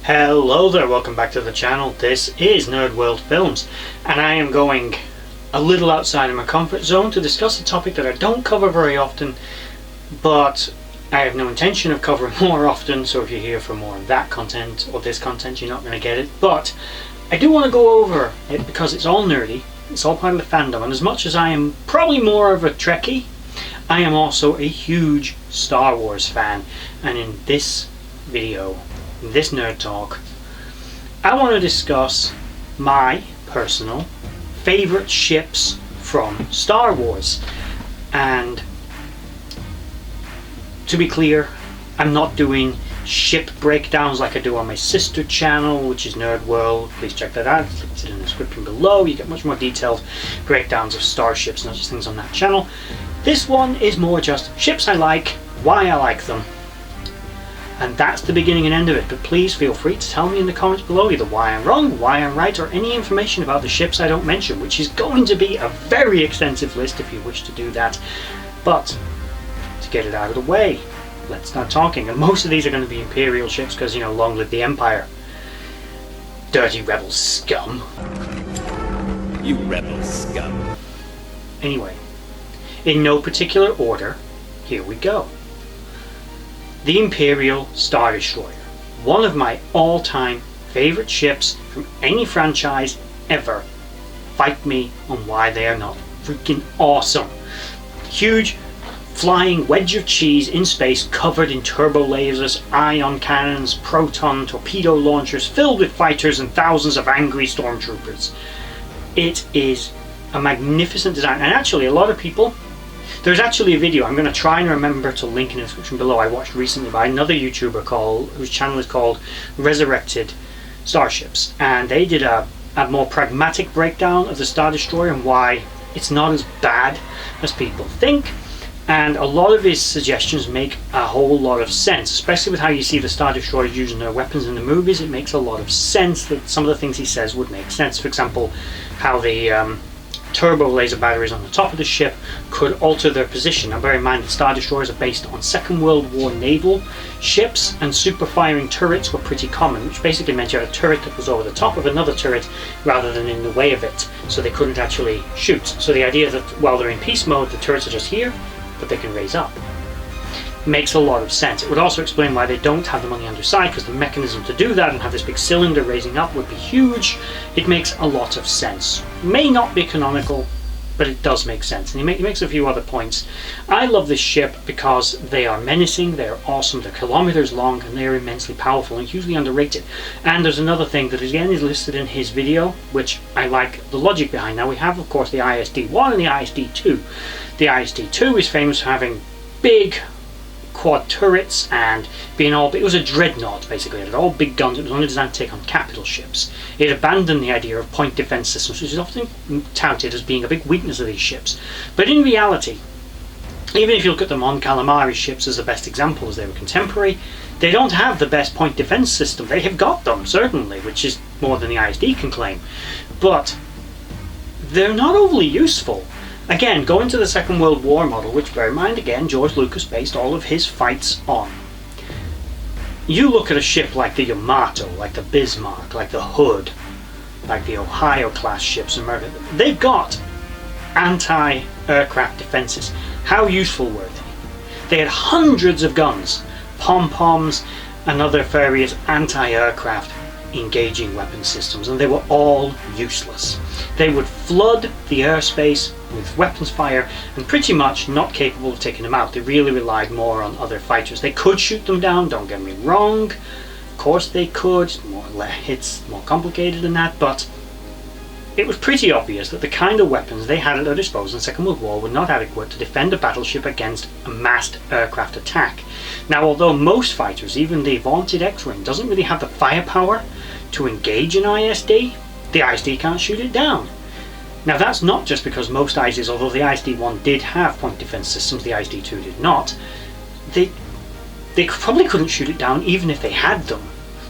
Hello there, welcome back to the channel. This is Nerd.World Films, and I am going a little outside of my comfort zone to discuss a topic that I don't cover very often, but I have no intention of covering more often, so if you're here for more of that content or this content, you're not going to get it. But I do want to go over it because it's all nerdy, it's all part of the fandom, and as much as I am probably more of a Trekkie, I am also a huge Star Wars fan, and in this video, this nerd talk, I want to discuss my personal favorite ships from Star Wars. And to be clear, I'm not doing ship breakdowns like I do on my sister channel, which is Nerd.World. Please check that out, it's linked in the description below. You get much more detailed breakdowns of starships and other things on that channel. This one is more just ships I like, why I like them, and that's the beginning and end of it. But please feel free to tell me in the comments below either why I'm wrong, why I'm right, or any information about the ships I don't mention, which is going to be a very extensive list if you wish to do that. But to get it out of the way, let's start talking. And most of these are going to be Imperial ships because, you know, long live the Empire. Dirty rebel scum. You rebel scum. Anyway, in no particular order, here we go. The Imperial Star Destroyer, one of my all-time favorite ships from any franchise ever. Fight me on why they are not freaking awesome. Huge flying wedge of cheese in space, covered in turbo lasers, ion cannons, proton torpedo launchers, filled with fighters and thousands of angry stormtroopers. It is a magnificent design, and actually a lot of people, there's actually a video I'm going to try and remember to link in the description below, I watched recently by another YouTuber whose channel is called Resurrected Starships, and they did a more pragmatic breakdown of the Star Destroyer and why it's not as bad as people think. And a lot of his suggestions make a whole lot of sense, especially with how you see the Star Destroyers using their weapons in the movies. It makes a lot of sense that some of the things he says would make sense. For example, how the turbo laser batteries on the top of the ship could alter their position. Now bear in mind that Star Destroyers are based on Second World War naval ships, and super firing turrets were pretty common, which basically meant you had a turret that was over the top of another turret rather than in the way of it, so they couldn't actually shoot. So the idea that while they're in peace mode, the turrets are just here, but they can raise up, makes a lot of sense. It would also explain why they don't have them on the underside, because the mechanism to do that and have this big cylinder raising up would be huge. It makes a lot of sense. May not be canonical, but it does make sense. And he makes a few other points. I love this ship because they are menacing, they are awesome, they're kilometers long, and they are immensely powerful and hugely underrated. And there's another thing that again is listed in his video, which I like the logic behind. Now we have of course the ISD-1 and the ISD-2. The ISD-2 is famous for having big quad turrets and being all, it was a dreadnought basically. It had all big guns. It was only designed to take on capital ships. It abandoned the idea of point defense systems, which is often touted as being a big weakness of these ships. But in reality, even if you look at the Mon Calamari ships as the best example, as they were contemporary, they don't have the best point defense system. They have got them, certainly, which is more than the ISD can claim, but they're not overly useful. Again, going to the Second World War model, which bear in mind again George Lucas based all of his fights on. You look at a ship like the Yamato, like the Bismarck, like the Hood, like the Ohio class ships in America. They've got anti-aircraft defenses. How useful were they? They had hundreds of guns, pom-poms and other various anti-aircraft engaging weapon systems, and they were all useless. They would flood the airspace with weapons fire and pretty much not capable of taking them out. They really relied more on other fighters. They could shoot them down, don't get me wrong, of course they could, it's more complicated than that, but it was pretty obvious that the kind of weapons they had at their disposal in the Second World War were not adequate to defend a battleship against a massed aircraft attack. Now although most fighters, even the vaunted X-Wing, doesn't really have the firepower to engage an ISD, the ISD can't shoot it down. Now that's not just because most ISDs, although the ISD-1 did have point defense systems, the ISD-2 did not, they probably couldn't shoot it down even if they had them.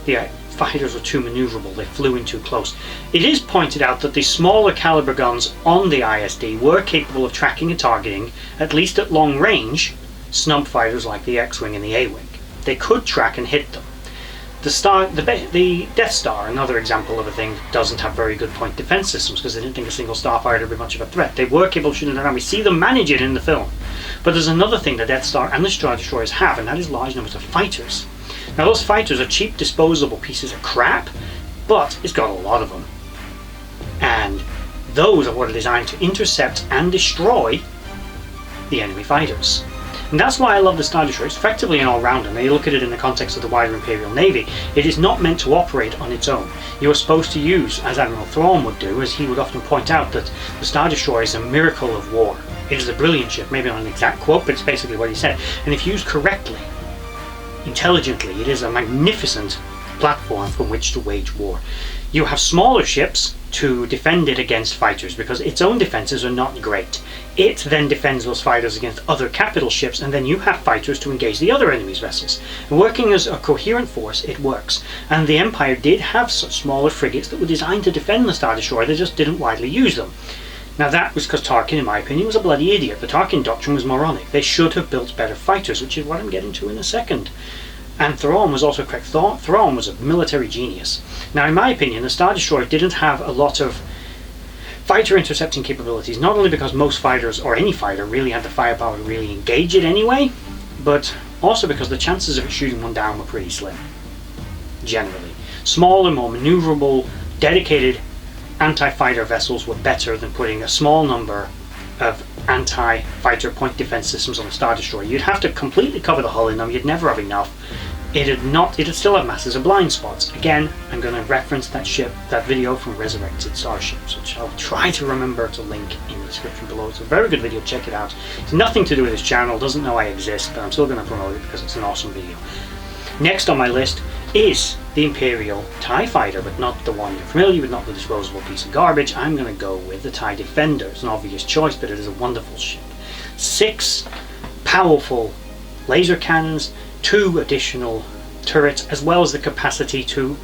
The fighters were too maneuverable, they flew in too close. It is pointed out that the smaller caliber guns on the ISD were capable of tracking and targeting, at least at long range, snub fighters like the X-Wing and the A-Wing. They could track and hit them. The Death Star, another example of a thing, doesn't have very good point defense systems because they didn't think a single starfighter would be much of a threat. They were capable of shooting it down. We see them manage it in the film. But there's another thing the Death Star and the Star Destroyers have, and that is large numbers of fighters. Now those fighters are cheap, disposable pieces of crap, but it's got a lot of them. And those are what are designed to intercept and destroy the enemy fighters. And that's why I love the Star Destroyer. It's effectively an all-rounder. Now you look at it in the context of the wider Imperial Navy, it is not meant to operate on its own. You are supposed to use, as Admiral Thrawn would do, as he would often point out, that the Star Destroyer is a miracle of war. It is a brilliant ship, maybe not an exact quote, but it's basically what he said. And if used correctly, intelligently, it is a magnificent platform from which to wage war. You have smaller ships to defend it against fighters because its own defenses are not great. It then defends those fighters against other capital ships, and then you have fighters to engage the other enemy's vessels. And working as a coherent force, it works. And the Empire did have such smaller frigates that were designed to defend the Star Destroyer, they just didn't widely use them. Now that was because Tarkin, in my opinion, was a bloody idiot. The Tarkin doctrine was moronic. They should have built better fighters, which is what I'm getting to in a second. And Thrawn was also correct. Thrawn was a military genius. Now, in my opinion, the Star Destroyer didn't have a lot of fighter intercepting capabilities, not only because most fighters, or any fighter, really had the firepower to really engage it anyway, but also because the chances of it shooting one down were pretty slim, generally. Smaller, more maneuverable, dedicated anti-fighter vessels were better than putting a small number of anti-fighter point defense systems on the Star Destroyer. You'd have to completely cover the hull in them, you'd never have enough. It'd still have masses of blind spots. Again, I'm going to reference that video from Resurrected Starships, which I'll try to remember to link in the description below. It's a very good video, check it out. It's nothing to do with this channel, doesn't know I exist, but I'm still going to promote it because it's an awesome video. Next on my list is the Imperial TIE Fighter, but not the one you're familiar with, not the disposable piece of garbage. I'm going to go with the TIE Defender. It's an obvious choice, but it is a wonderful ship. 6 powerful laser cannons, 2 additional turrets, as well as the capacity to,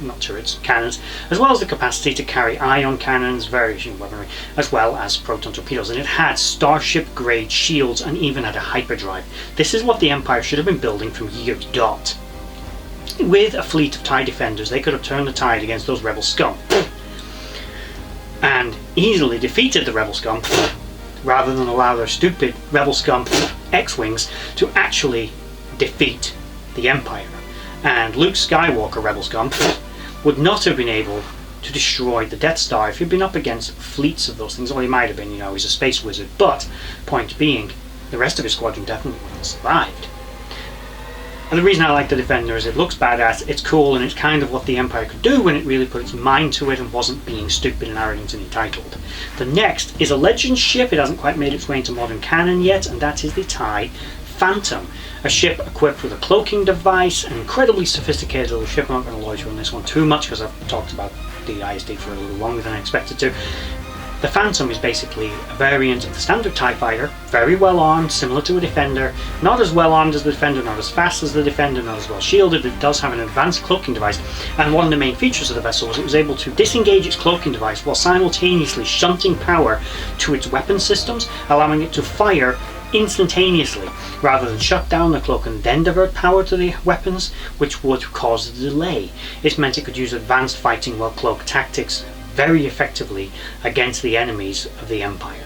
cannons, as well as the capacity to carry ion cannons, various weaponry, as well as proton torpedoes. And it had starship grade shields and even had a hyperdrive. This is what the Empire should have been building from year dot. With a fleet of TIE Defenders, they could have turned the tide against those rebel scum and easily defeated the rebel scum, rather than allow their stupid rebel scum X-Wings to actually defeat the Empire. And Luke Skywalker, rebel scum, would not have been able to destroy the Death Star if he'd been up against fleets of those things. Well, he might have been, he's a space wizard, but point being, the rest of his squadron definitely wouldn't have survived. And the reason I like the Defender is it looks badass, it's cool, and it's kind of what the Empire could do when it really put its mind to it and wasn't being stupid and arrogant and entitled. The next is a legend ship. It hasn't quite made its way into modern canon yet, and that is the TIE Phantom. A ship equipped with a cloaking device, an incredibly sophisticated little ship. I'm not going to loiter on this one too much because I've talked about the ISD for a little longer than I expected to. The Phantom is basically a variant of the standard TIE Fighter, very well armed, similar to a Defender, not as well armed as the Defender, not as fast as the Defender, not as well shielded. It does have an advanced cloaking device, and one of the main features of the vessel was it was able to disengage its cloaking device while simultaneously shunting power to its weapon systems, allowing it to fire instantaneously, rather than shut down the cloak and then divert power to the weapons, which would cause a delay. This meant it could use advanced fighting while cloak tactics very effectively against the enemies of the Empire.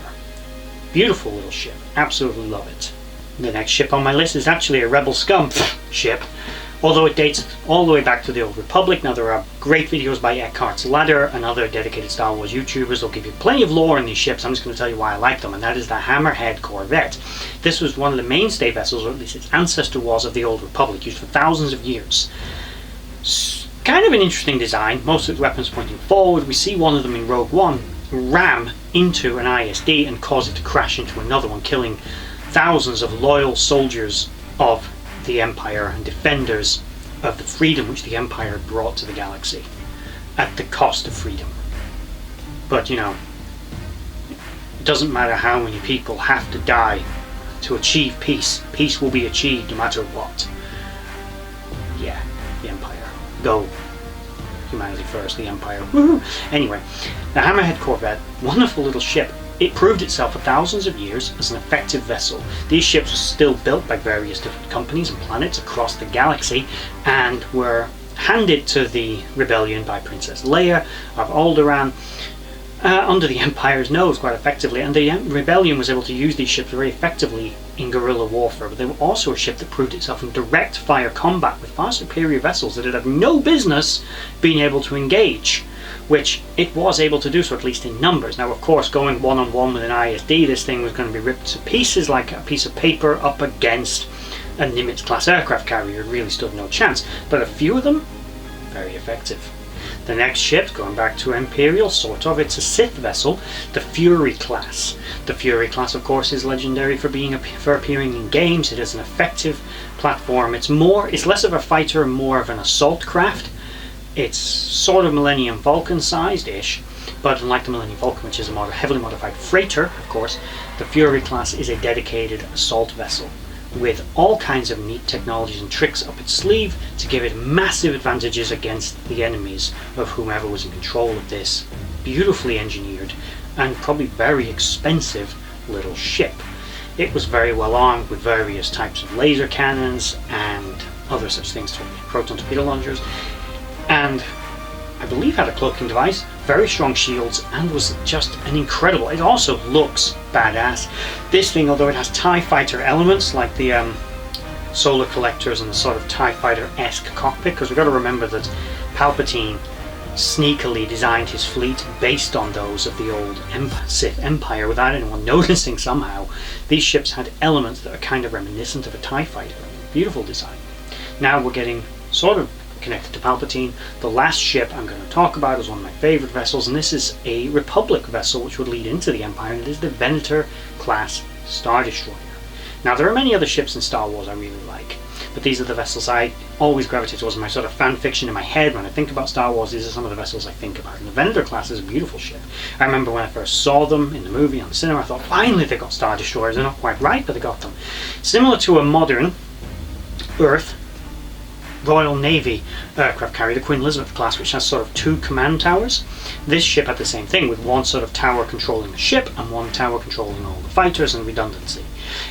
Beautiful little ship, absolutely love it. The next ship on my list is actually a Rebel Scum ship, although it dates all the way back to the Old Republic. Now there are great videos by Eckhart's Ladder and other dedicated Star Wars YouTubers. They'll give you plenty of lore in these ships. I'm just going to tell you why I like them, and that is the Hammerhead Corvette. This was one of the mainstay vessels, or at least its ancestor was, of the Old Republic, used for thousands of years. Kind of an interesting design, most of its weapons pointing forward. We see one of them in Rogue One ram into an ISD and cause it to crash into another one, killing thousands of loyal soldiers of the Empire and defenders of the freedom which the Empire brought to the galaxy at the cost of freedom. But it doesn't matter how many people have to die to achieve peace. Peace will be achieved no matter what. Yeah, the Empire. Go. Humanity first, the Empire. Woohoo! Anyway, the Hammerhead Corvette, wonderful little ship. It proved itself for thousands of years as an effective vessel. These ships were still built by various different companies and planets across the galaxy and were handed to the rebellion by Princess Leia of Alderaan under the Empire's nose quite effectively, and the rebellion was able to use these ships very effectively in guerrilla warfare, but they were also a ship that proved itself in direct fire combat with far superior vessels that it had no business being able to engage, which it was able to do so, at least in numbers. Now of course, going one-on-one with an ISD, this thing was going to be ripped to pieces like a piece of paper up against a Nimitz class aircraft carrier. It really stood no chance, but a few of them, very effective. The next ship, going back to Imperial, sort of, it's a Sith vessel, the Fury class. The Fury class, of course, is legendary for appearing in games. It is an effective platform. It's less of a fighter and more of an assault craft. It's sort of Millennium Falcon sized-ish, but unlike the Millennium Falcon, which is a heavily modified freighter, of course, the Fury class is a dedicated assault vessel with all kinds of neat technologies and tricks up its sleeve to give it massive advantages against the enemies of whomever was in control of this beautifully engineered and probably very expensive little ship. It was very well armed with various types of laser cannons and other such things, proton torpedo launchers, and I believe had a cloaking device, very strong shields, and was just an incredible. It also looks badass. This thing, although it has TIE fighter elements like the solar collectors and the sort of TIE fighter-esque cockpit, because we've got to remember that Palpatine sneakily designed his fleet based on those of the old Sith Empire without anyone noticing somehow. These ships had elements that are kind of reminiscent of a TIE fighter. Beautiful design. Now we're getting sort of connected to Palpatine. The last ship I'm going to talk about is one of my favourite vessels, and this is a Republic vessel which would lead into the Empire, and it is the Venator class Star Destroyer. Now there are many other ships in Star Wars I really like, but these are the vessels I always gravitate towards in my sort of fan fiction in my head. When I think about Star Wars, these are some of the vessels I think about, and the Venator class is a beautiful ship. I remember when I first saw them in the movie on the cinema, I thought, finally they got Star Destroyers. They're not quite right, but they got them. Similar to a modern Earth Royal Navy aircraft carrier, the Queen Elizabeth class, which has sort of two command towers. This ship had the same thing, with one sort of tower controlling the ship and one tower controlling all the fighters and redundancy.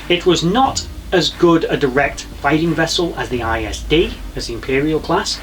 It was not as good a direct fighting vessel as the ISD, as the Imperial class,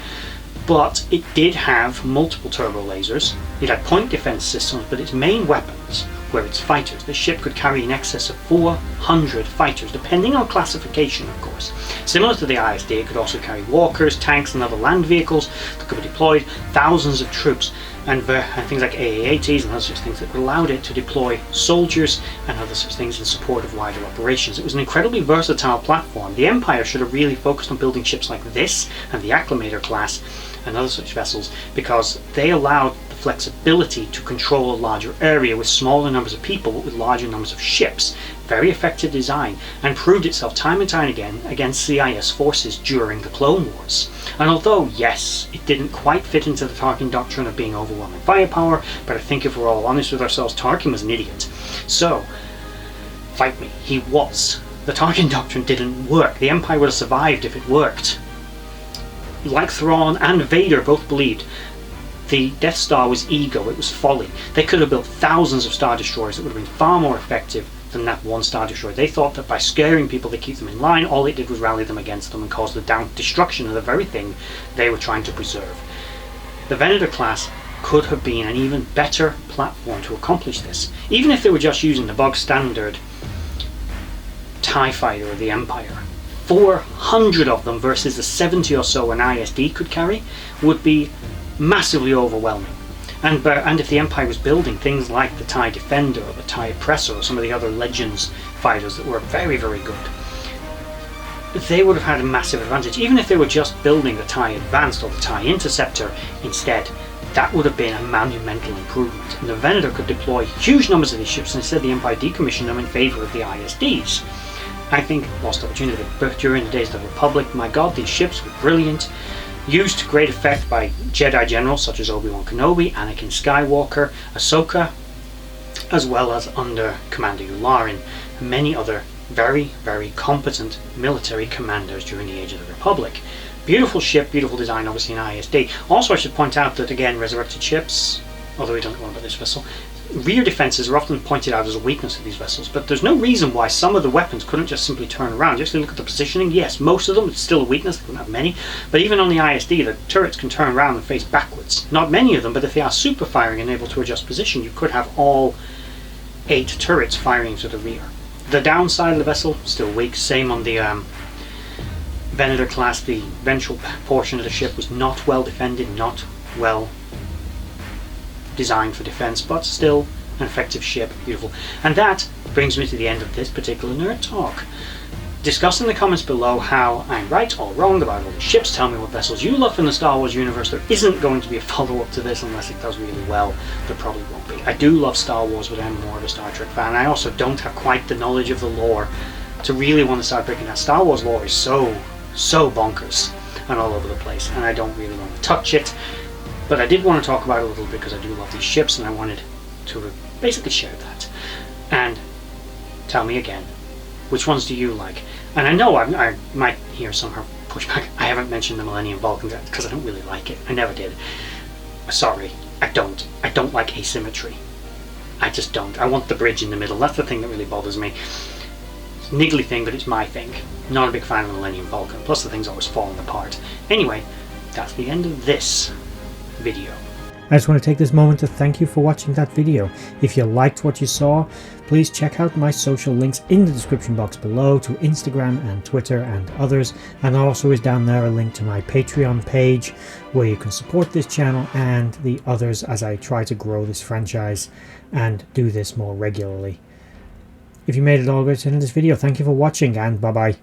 but it did have multiple turbo lasers. It had point defense systems, but its main weapons were its fighters. The ship could carry in excess of 400 fighters, depending on classification, of course. Similar to the ISD, it could also carry walkers, tanks, and other land vehicles that could be deployed, thousands of troops, and things like AA-ATs and other such things that allowed it to deploy soldiers and other such things in support of wider operations. It was an incredibly versatile platform. The Empire should have really focused on building ships like this and the Acclamator class and other such vessels, because they allowed the flexibility to control a larger area with smaller numbers of people but with larger numbers of ships. Very effective design, and proved itself time and time again against CIS forces during the Clone Wars. And although, yes, it didn't quite fit into the Tarkin doctrine of being overwhelming firepower, but I think if we're all honest with ourselves, Tarkin was an idiot. So, fight me, he was. The Tarkin doctrine didn't work. The Empire would have survived if it worked. Like Thrawn and Vader both believed, the Death Star was ego, it was folly. They could have built thousands of Star Destroyers that would have been far more effective than that one Star Destroyer. They thought that by scaring people to keep them in line, all it did was rally them against them and cause the destruction of the very thing they were trying to preserve. The Venator class could have been an even better platform to accomplish this, even if they were just using the bog standard TIE fighter of the Empire. 400 of them versus the 70 or so an ISD could carry would be massively overwhelming. And if the Empire was building things like the TIE Defender or the TIE Oppressor or some of the other Legends fighters that were very, very good, they would have had a massive advantage. Even if they were just building the TIE Advanced or the TIE Interceptor instead, that would have been a monumental improvement. And the Venator could deploy huge numbers of these ships, and instead the Empire decommissioned them in favour of the ISDs. I think lost opportunity, but during the days of the Republic, my god, these ships were brilliant, used to great effect by Jedi generals such as Obi-Wan Kenobi, Anakin Skywalker, Ahsoka, as well as under Commander Yularen, and many other very, very competent military commanders during the Age of the Republic. Beautiful ship, beautiful design, obviously an ISD. Also, I should point out that, again, Resurrected Ships, although we don't know about this vessel, rear defenses are often pointed out as a weakness of these vessels, but there's no reason why some of the weapons couldn't just simply turn around. Just look at the positioning. Yes, most of them, it's still a weakness, they couldn't have many, but even on the ISD, the turrets can turn around and face backwards. Not many of them, but if they are super firing and able to adjust position, you could have all 8 turrets firing to the rear. The downside of the vessel, still weak. Same on the Venator class. The ventral portion of the ship was not well defended, not well designed for defense, but still an effective ship. Beautiful. And that brings me to the end of this particular nerd talk. Discuss in the comments below how I'm right or wrong about all the ships. Tell me what vessels you love in the Star Wars universe. There isn't going to be a follow-up to this unless it does really well. There probably won't be. I do love Star Wars, but I'm more of a Star Trek fan. I also don't have quite the knowledge of the lore to really want to start breaking that. Star Wars lore is so bonkers and all over the place, and I don't really want to touch it. But I did want to talk about it a little bit because I do love these ships, and I wanted to basically share that. And tell me again, which ones do you like? And I know I might hear some pushback. I haven't mentioned the Millennium Falcon because I don't really like it. I never did. Sorry, I don't. I don't like asymmetry. I just don't. I want the bridge in the middle. That's the thing that really bothers me. It's a niggly thing, but it's my thing. Not a big fan of the Millennium Falcon. Plus the thing's always falling apart. Anyway, that's the end of this video. I just want to take this moment to thank you for watching that video. If you liked what you saw, please check out my social links in the description box below to Instagram and Twitter and others, and also is down there a link to my Patreon page where you can support this channel and the others as I try to grow this franchise and do this more regularly. If you made it all the way to the end of this video, thank you for watching, and bye bye.